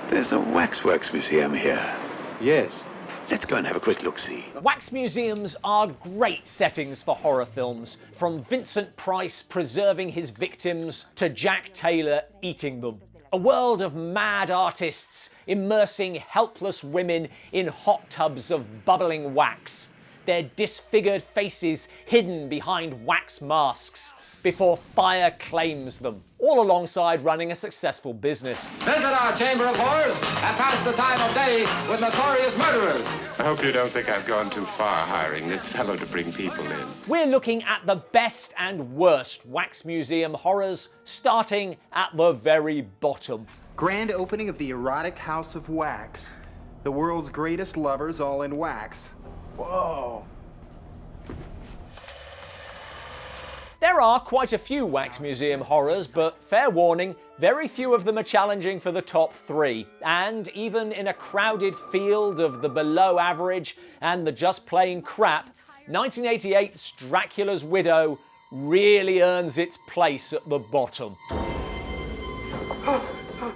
There's a Waxworks museum here. Yes. Let's go and have a quick look-see. Wax museums are great settings for horror films, from Vincent Price preserving his victims to Jack Taylor eating them. A world of mad artists immersing helpless women in hot tubs of bubbling wax, their disfigured faces hidden behind wax masks before fire claims them, all alongside running a successful business. Visit our Chamber of Horrors and pass the time of day with notorious murderers. I hope you don't think I've gone too far hiring this fellow to bring people in. We're looking at the best and worst wax museum horrors, starting at the very bottom. Grand opening of the erotic House of Wax. The world's greatest lovers all in wax. Whoa. There are quite a few wax museum horrors, but fair warning, very few of them are challenging for the top 3. And even in a crowded field of the below average and the just plain crap, 1988's Dracula's Widow really earns its place at the bottom.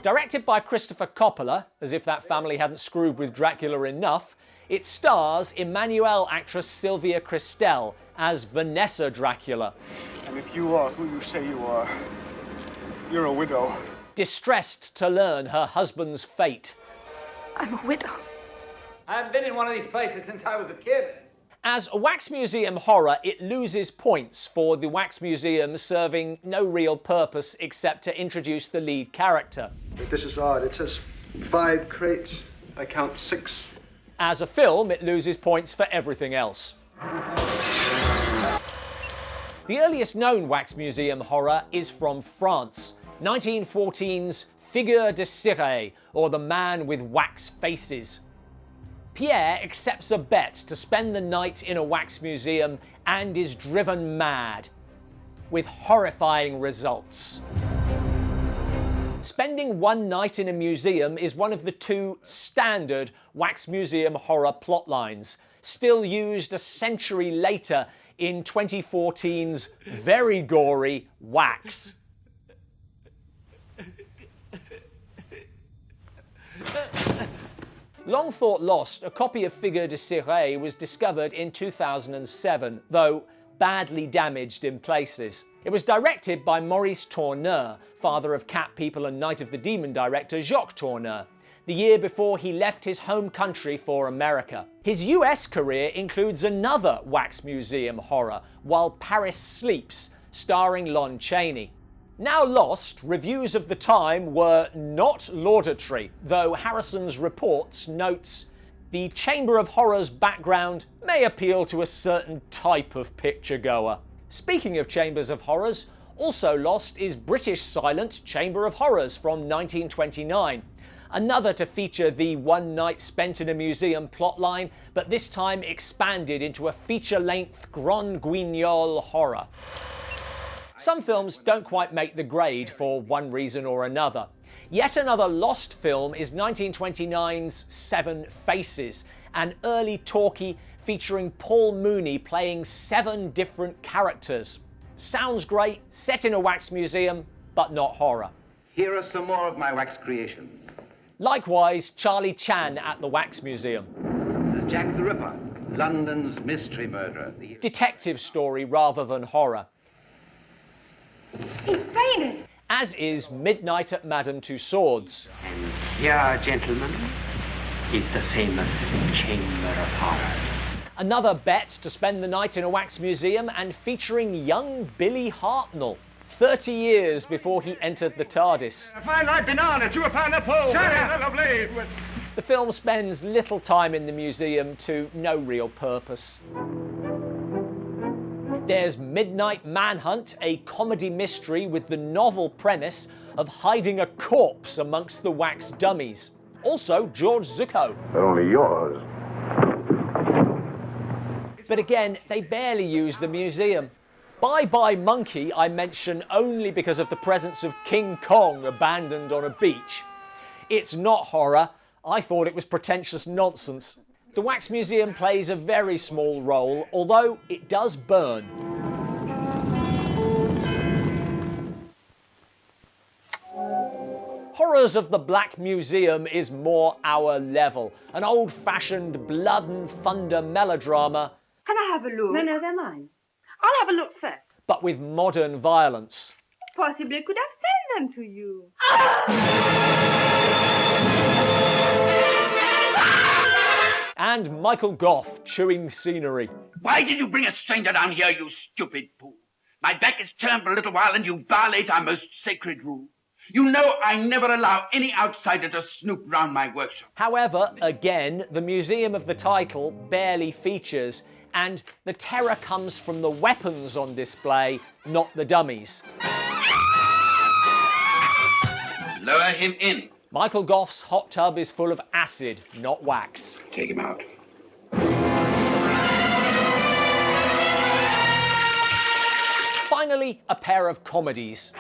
Directed by Christopher Coppola, as if that family hadn't screwed with Dracula enough, it stars Emmanuelle actress Sylvia Christel as Vanessa Dracula. And if you are who you say you are, you're a widow. Distressed to learn her husband's fate. I'm a widow. I haven't been in one of these places since I was a kid. As a wax museum horror, it loses points for the wax museum serving no real purpose except to introduce the lead character. This is odd. It says 5 crates. I count 6. As a film, it loses points for everything else. The earliest known wax museum horror is from France, 1914's Figure de Cire, or The Man with Wax Faces. Pierre accepts a bet to spend the night in a wax museum and is driven mad, with horrifying results. Spending one night in a museum is one of the 2 standard wax museum horror plotlines, still used a century later in 2014's very gory Wax. Long thought lost, a copy of Figure de Cire was discovered in 2007, though badly damaged in places. It was directed by Maurice Tourneur, father of Cat People and Night of the Demon director Jacques Tourneur, the year before he left his home country for America. His US career includes another wax museum horror, While Paris Sleeps, starring Lon Chaney. Now lost, reviews of the time were not laudatory, though Harrison's reports notes, "The Chamber of Horrors background may appeal to a certain type of picture-goer." Speaking of Chambers of Horrors, also lost is British silent Chamber of Horrors from 1929. Another to feature the one night spent in a museum plotline, but this time expanded into a feature-length Grand Guignol horror. Some films don't quite make the grade for one reason or another. Yet another lost film is 1929's Seven Faces, an early talkie featuring Paul Mooney playing 7 different characters. Sounds great, set in a wax museum, but not horror. Here are some more of my wax creations. Likewise, Charlie Chan at the Wax Museum. This is Jack the Ripper, London's mystery murderer. Detective story rather than horror. He's fainted. As is Midnight at Madame Tussauds. And here, gentlemen, is the famous Chamber of Horrors. Another bet to spend the night in a wax museum and featuring young Billy Hartnell, 30 years before he entered the TARDIS. A fine ripe banana, 2 a pound of pole. Shut it, lovely. The film spends little time in the museum to no real purpose. There's Midnight Manhunt, a comedy mystery with the novel premise of hiding a corpse amongst the wax dummies. Also George Zucco. They're only yours. But again, they barely use the museum. Bye Bye Monkey I mention only because of the presence of King Kong abandoned on a beach. It's not horror. I thought it was pretentious nonsense. The Wax Museum plays a very small role, although it does burn. Horror Horrors of the Black Museum is more our level. An old-fashioned blood and thunder melodrama. Can I have a look? No, they're mine. I'll have a look first. But with modern violence. Possibly I could have sent them to you. And Michael Gough chewing scenery. Why did you bring a stranger down here, you stupid fool? My back is turned for a little while and you violate our most sacred rule. You know I never allow any outsider to snoop round my workshop. However, again, the museum of the title barely features, and the terror comes from the weapons on display, not the dummies. Lower him in. Michael Gough's hot tub is full of acid, not wax. Take him out. Finally, a pair of comedies.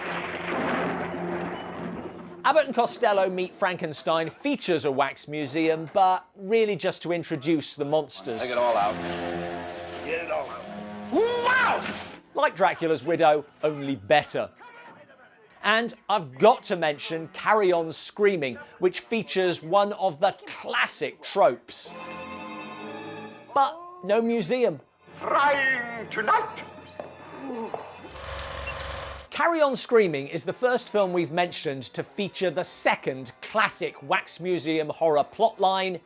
Abbott and Costello Meet Frankenstein features a wax museum, but really just to introduce the monsters. Take it all out. Get it all out. Wow! Like Dracula's widow, only better. And I've got to mention Carry On Screaming, which features one of the classic tropes. But no museum. Frying tonight! Carry On Screaming is the first film we've mentioned to feature the second classic wax museum horror plotline,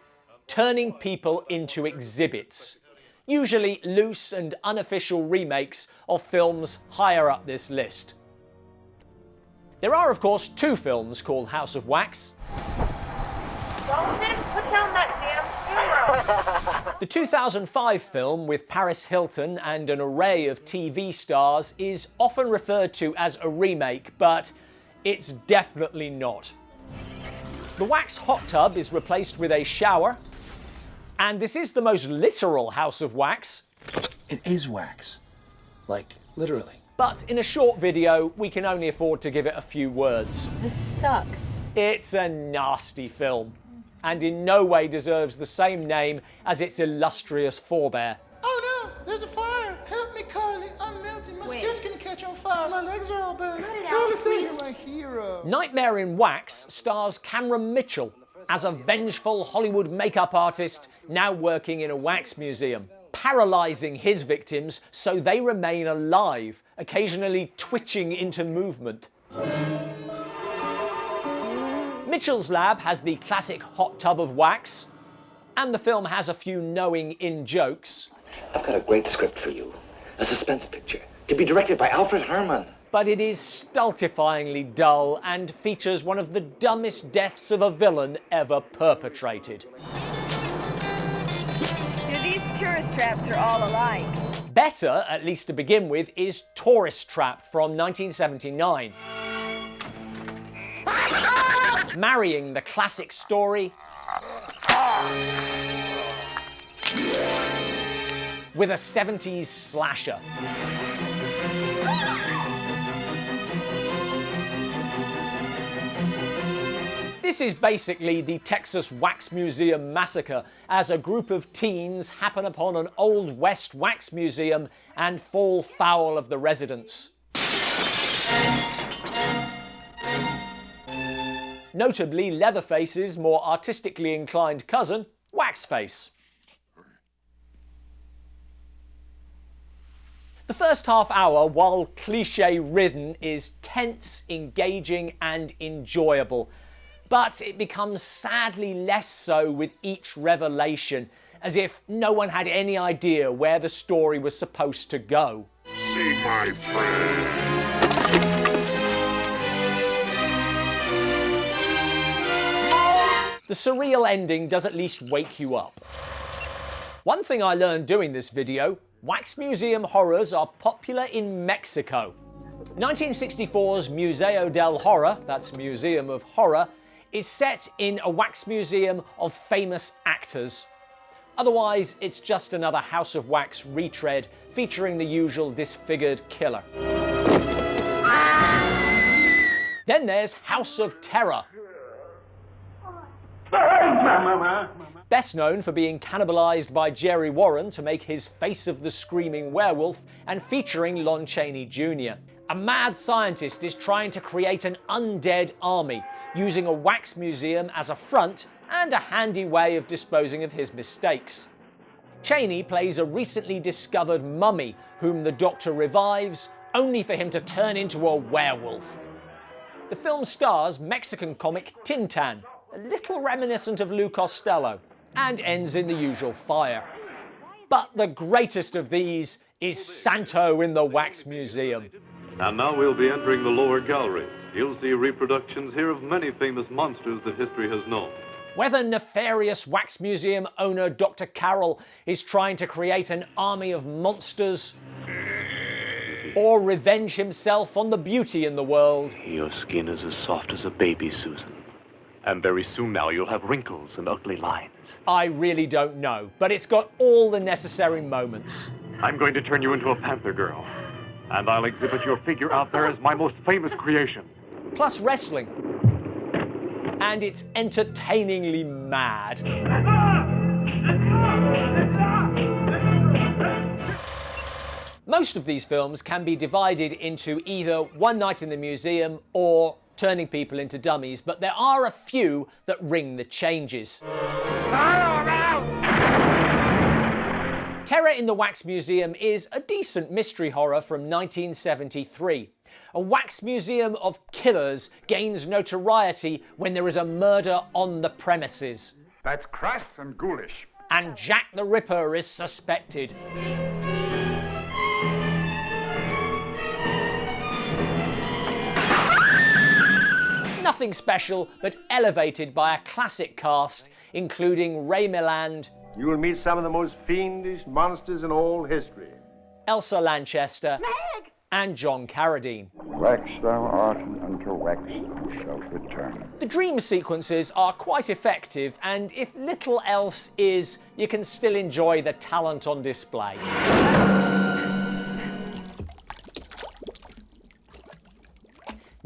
turning people into exhibits. Usually loose and unofficial remakes of films higher up this list. There are, of course, two films called House of Wax. Don't put down that damn camera. The 2005 film, with Paris Hilton and an array of TV stars, is often referred to as a remake, but it's definitely not. The wax hot tub is replaced with a shower, and this is the most literal House of Wax. It is wax. Like, literally. But in a short video, we can only afford to give it a few words. This sucks. It's a nasty film, and in no way deserves the same name as its illustrious forebear. Oh no, there's a fire! Help me, Carly! I'm melting. My skirt's gonna catch on fire. My legs are all burned. Carly, you're my hero. Nightmare in Wax stars Cameron Mitchell as a vengeful Hollywood makeup artist now working in a wax museum, paralysing his victims so they remain alive, occasionally twitching into movement. Mitchell's lab has the classic hot tub of wax, and the film has a few knowing in-jokes. I've got a great script for you, a suspense picture, to be directed by Alfred Herman. But it is stultifyingly dull and features one of the dumbest deaths of a villain ever perpetrated. These tourist traps are all alike. Better, at least to begin with, is Tourist Trap from 1979. Marrying the classic story with a 70s slasher. This is basically the Texas Wax Museum Massacre, as a group of teens happen upon an Old West wax museum and fall foul of the residents. Notably, Leatherface's more artistically inclined cousin, Waxface. The first half hour, while cliché-ridden, is tense, engaging and enjoyable. But it becomes sadly less so with each revelation, as if no one had any idea where the story was supposed to go. See my friend. The surreal ending does at least wake you up. One thing I learned doing this video, wax museum horrors are popular in Mexico. 1964's Museo del Horror, that's Museum of Horror, is set in a wax museum of famous actors. Otherwise, it's just another House of Wax retread featuring the usual disfigured killer. Then there's House of Terror. Best known for being cannibalized by Jerry Warren to make his Face of the Screaming Werewolf and featuring Lon Chaney Jr. A mad scientist is trying to create an undead army, using a wax museum as a front and a handy way of disposing of his mistakes. Chaney plays a recently discovered mummy whom the Doctor revives, only for him to turn into a werewolf. The film stars Mexican comic Tintan, a little reminiscent of Lou Costello, and ends in the usual fire. But the greatest of these is Santo in the Wax Museum. And now we'll be entering the lower gallery. You'll see reproductions here of many famous monsters that history has known. Whether nefarious Wax Museum owner Dr. Carroll is trying to create an army of monsters, or revenge himself on the beauty in the world. Your skin is as soft as a baby, Susan. And very soon now you'll have wrinkles and ugly lines. I really don't know, but it's got all the necessary moments. I'm going to turn you into a panther girl. And I'll exhibit your figure out there as my most famous creation. Plus wrestling. And it's entertainingly mad. Most of these films can be divided into either One Night in the Museum or Turning People into Dummies, but there are a few that ring the changes. Terror in the Wax Museum is a decent mystery horror from 1973. A wax museum of killers gains notoriety when there is a murder on the premises. That's crass and ghoulish. And Jack the Ripper is suspected. Nothing special, but elevated by a classic cast, including Ray Milland. You will meet some of the most fiendish monsters in all history. Elsa Lanchester. Meg! And John Carradine. Wax thou art, and unto wax thou shalt return. The dream sequences are quite effective, and if little else is, you can still enjoy the talent on display.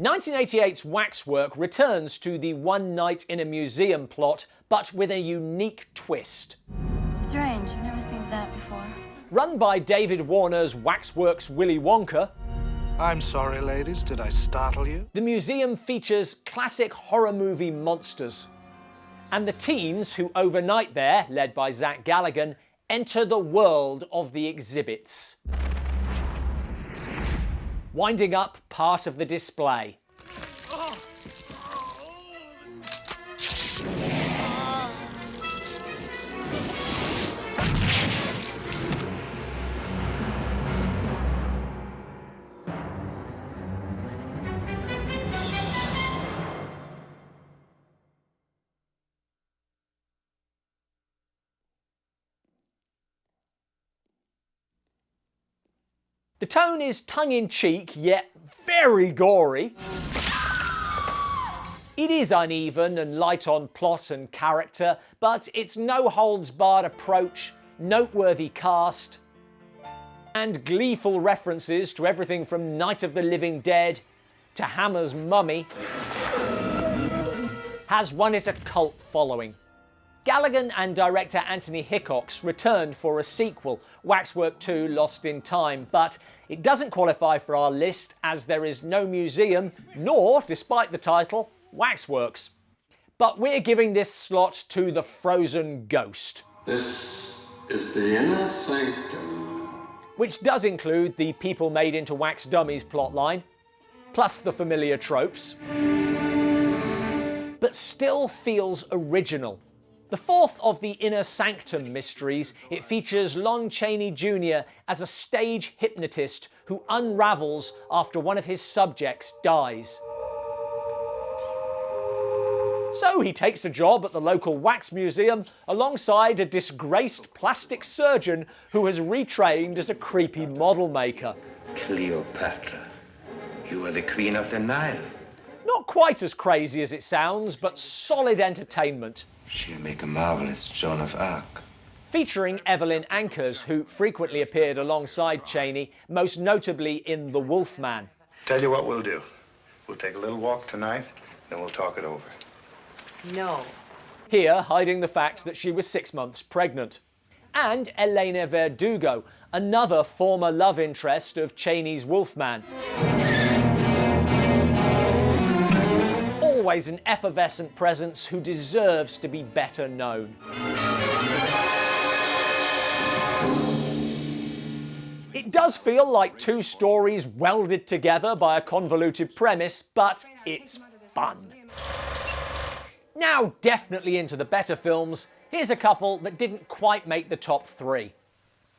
1988's Waxwork returns to the One Night in a Museum plot, but with a unique twist. Strange, I've never seen that before. Run by David Warner's Waxworks Willy Wonka, I'm sorry, ladies, did I startle you? the museum features classic horror movie monsters. And the teens who overnight there, led by Zach Galligan, enter the world of the exhibits. Winding up part of the display. The tone is tongue-in-cheek, yet very gory. It is uneven and light on plot and character, but its no-holds-barred approach, noteworthy cast, and gleeful references to everything from Night of the Living Dead to Hammer's Mummy has won it a cult following. Galligan and director Anthony Hickox returned for a sequel, Waxwork 2 Lost in Time, but it doesn't qualify for our list as there is no museum, nor, despite the title, Waxworks. But we're giving this slot to The Frozen Ghost. This is the inner sanctum. Which does include the people made into wax dummies plotline, plus the familiar tropes, but still feels original. The fourth of the Inner Sanctum mysteries, it features Lon Chaney Jr. as a stage hypnotist who unravels after one of his subjects dies. So he takes a job at the local wax museum alongside a disgraced plastic surgeon who has retrained as a creepy model maker. Cleopatra, you are the Queen of the Nile. Not quite as crazy as it sounds, but solid entertainment. She'll make a marvelous Joan of Arc. Featuring Evelyn Ankers, who frequently appeared alongside Chaney, most notably in The Wolfman. Tell you what we'll do. We'll take a little walk tonight, then we'll talk it over. No. Here, hiding the fact that she was 6 months pregnant. And Elena Verdugo, another former love interest of Chaney's Wolfman. always an effervescent presence who deserves to be better known. It does feel like two stories welded together by a convoluted premise, but it's fun. Now definitely into the better films, here's a couple that didn't quite make the top 3.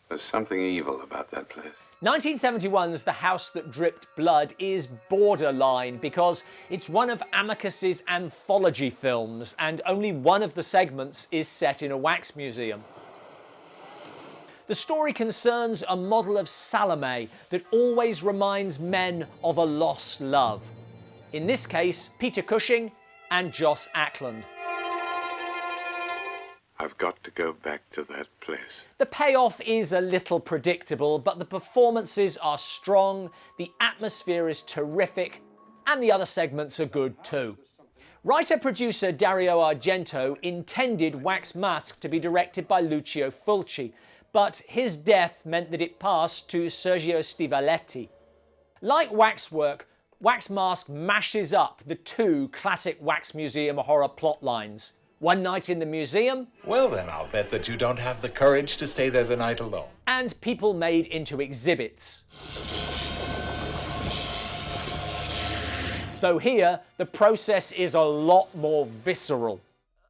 There's something evil about that place. 1971's The House That Dripped Blood is borderline because it's one of Amicus's anthology films and only one of the segments is set in a wax museum. The story concerns a model of Salome that always reminds men of a lost love. In this case, Peter Cushing and Joss Ackland. I've got to go back to that place. The payoff is a little predictable, but the performances are strong, the atmosphere is terrific, and the other segments are good too. Writer-producer Dario Argento intended Wax Mask to be directed by Lucio Fulci, but his death meant that it passed to Sergio Stivaletti. Like Waxwork, Wax Mask mashes up the two classic Wax Museum horror plot lines. One night in the museum. Well then, I'll bet that you don't have the courage to stay there the night alone. And people made into exhibits. Though here, the process is a lot more visceral.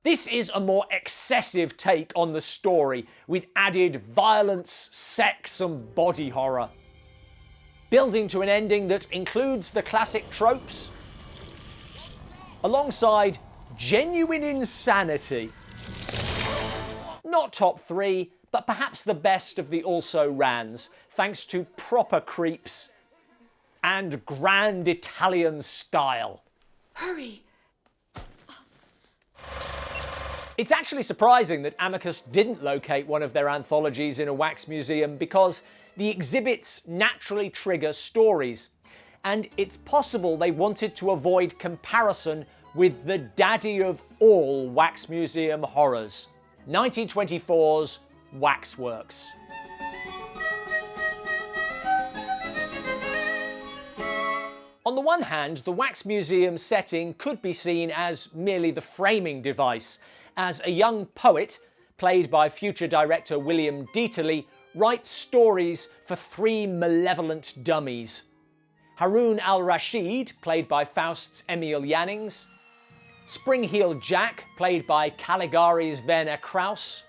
This is a more excessive take on the story, with added violence, sex and body horror. Building to an ending that includes the classic tropes, alongside genuine insanity. Not top 3, but perhaps the best of the also-rans, thanks to proper creeps and grand Italian style. Hurry! It's actually surprising that Amicus didn't locate one of their anthologies in a wax museum because the exhibits naturally trigger stories, and it's possible they wanted to avoid comparison with the daddy of all wax museum horrors, 1924's Waxworks. On the one hand, the wax museum setting could be seen as merely the framing device, as a young poet, played by future director William Dieterle, writes stories for 3 malevolent dummies. Haroun al-Rashid, played by Faust's Emil Jannings, Spring-Heeled Jack, played by Caligari's Werner Krauss,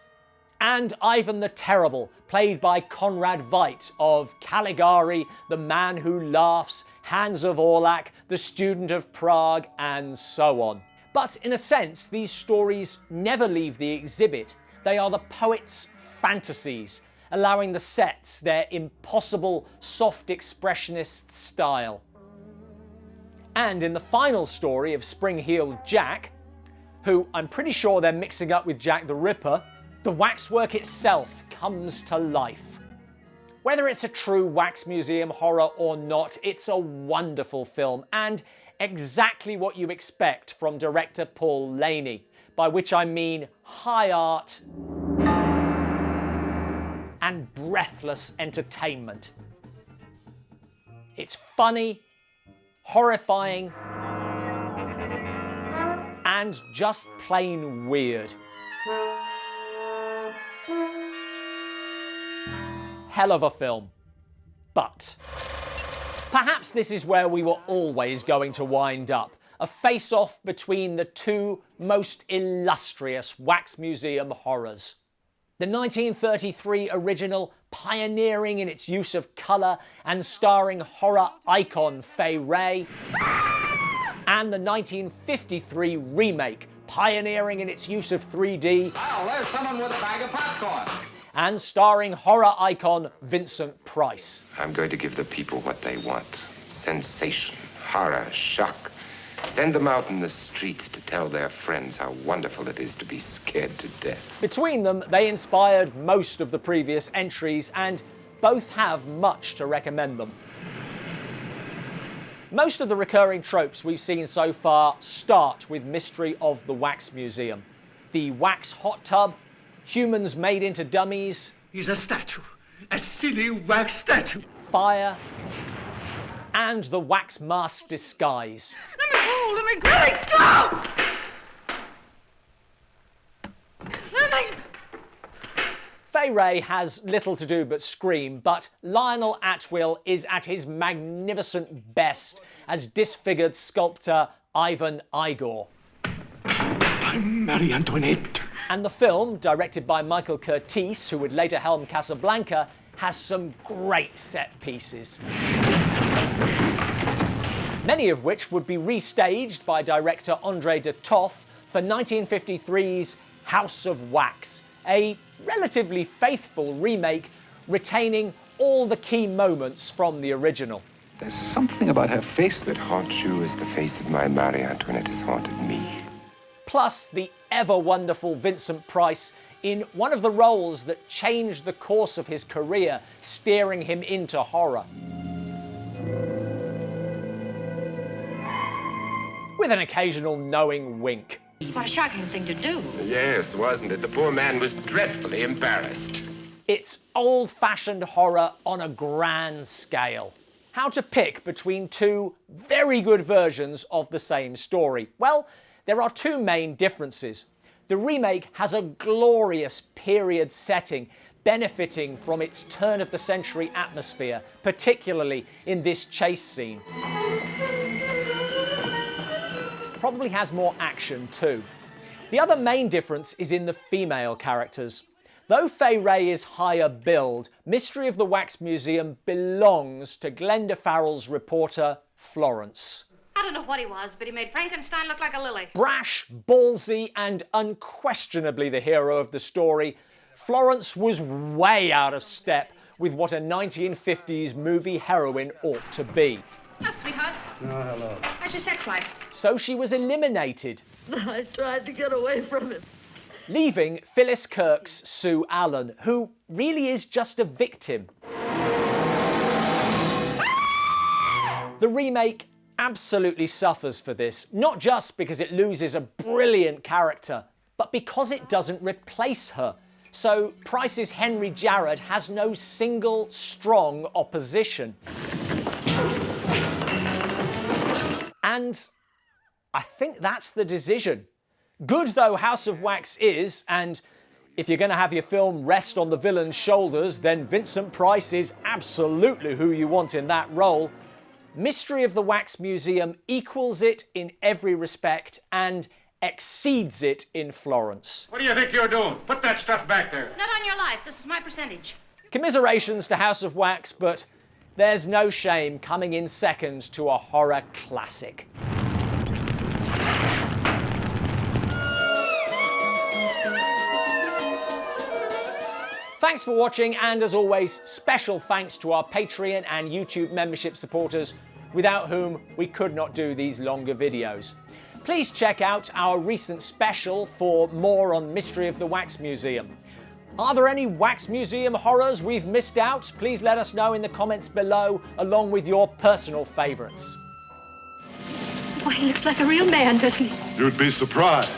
and Ivan the Terrible, played by Conrad Veidt of Caligari, The Man Who Laughs, Hans of Orlach, The Student of Prague, and so on. But in a sense, these stories never leave the exhibit. They are the poet's fantasies, allowing the sets their impossible, soft expressionist style. And in the final story of Spring-Heeled Jack, who I'm pretty sure they're mixing up with Jack the Ripper, the waxwork itself comes to life. Whether it's a true wax museum horror or not, it's a wonderful film, and exactly what you expect from director Paul Laney, by which I mean high art and breathless entertainment. It's funny, horrifying, and just plain weird. Hell of a film. But perhaps this is where we were always going to wind up. A face-off between the two most illustrious wax museum horrors. The 1933 original, pioneering in its use of colour and starring horror icon Fay Wray, and the 1953 remake, pioneering in its use of 3D. Well, there's someone with a bag of popcorn. And starring horror icon Vincent Price. I'm going to give the people what they want. Sensation, horror, shock. Send them out in the streets to tell their friends how wonderful it is to be scared to death. Between them, they inspired most of the previous entries, and both have much to recommend them. Most of the recurring tropes we've seen so far start with Mystery of the Wax Museum. The wax hot tub, humans made into dummies. He's a statue. A silly wax statue. Fire. And the wax mask disguise. Oh, let me go! Let me... Fay Wray has little to do but scream, but Lionel Atwill is at his magnificent best as disfigured sculptor Ivan Igor. I'm Marie Antoinette. And the film, directed by Michael Curtiz, who would later helm Casablanca, has some great set pieces. Many of which would be restaged by director André de Toth for 1953's House of Wax, a relatively faithful remake retaining all the key moments from the original. There's something about her face that haunts you as the face of my Marie Antoinette has haunted me. Plus the ever-wonderful Vincent Price in one of the roles that changed the course of his career, steering him into horror. With an occasional knowing wink. What a shocking thing to do. Yes, wasn't it? The poor man was dreadfully embarrassed. It's old-fashioned horror on a grand scale. How to pick between two very good versions of the same story? Well, there are two main differences. The remake has a glorious period setting, benefiting from its turn-of-the-century atmosphere, particularly in this chase scene. Probably has more action too. The other main difference is in the female characters. Though Fay Wray is higher billed, Mystery of the Wax Museum belongs to Glenda Farrell's reporter, Florence. I don't know what he was, but he made Frankenstein look like a lily. Brash, ballsy, and unquestionably the hero of the story, Florence was way out of step with what a 1950s movie heroine ought to be. Hello, sweetheart. Oh, hello. How's your sex life? So she was eliminated, I tried to get away from it. leaving Phyllis Kirk's Sue Allen, who really is just a victim. The remake absolutely suffers for this, not just because it loses a brilliant character, but because it doesn't replace her. So Price's Henry Jarrett has no single strong opposition. And I think that's the decision. Good though House of Wax is, and if you're going to have your film rest on the villain's shoulders, then Vincent Price is absolutely who you want in that role. Mystery of the Wax Museum equals it in every respect and exceeds it in Florence. What do you think you're doing? Put that stuff back there. Not on your life. This is my percentage. Commiserations to House of Wax, but there's no shame coming in second to a horror classic. Thanks for watching, and as always, special thanks to our Patreon and YouTube membership supporters, without whom we could not do these longer videos. Please check out our recent special for more on Mystery of the Wax Museum. Are there any Wax Museum horrors we've missed out? Please let us know in the comments below, along with your personal favourites. Boy, he looks like a real man, doesn't he? You'd be surprised.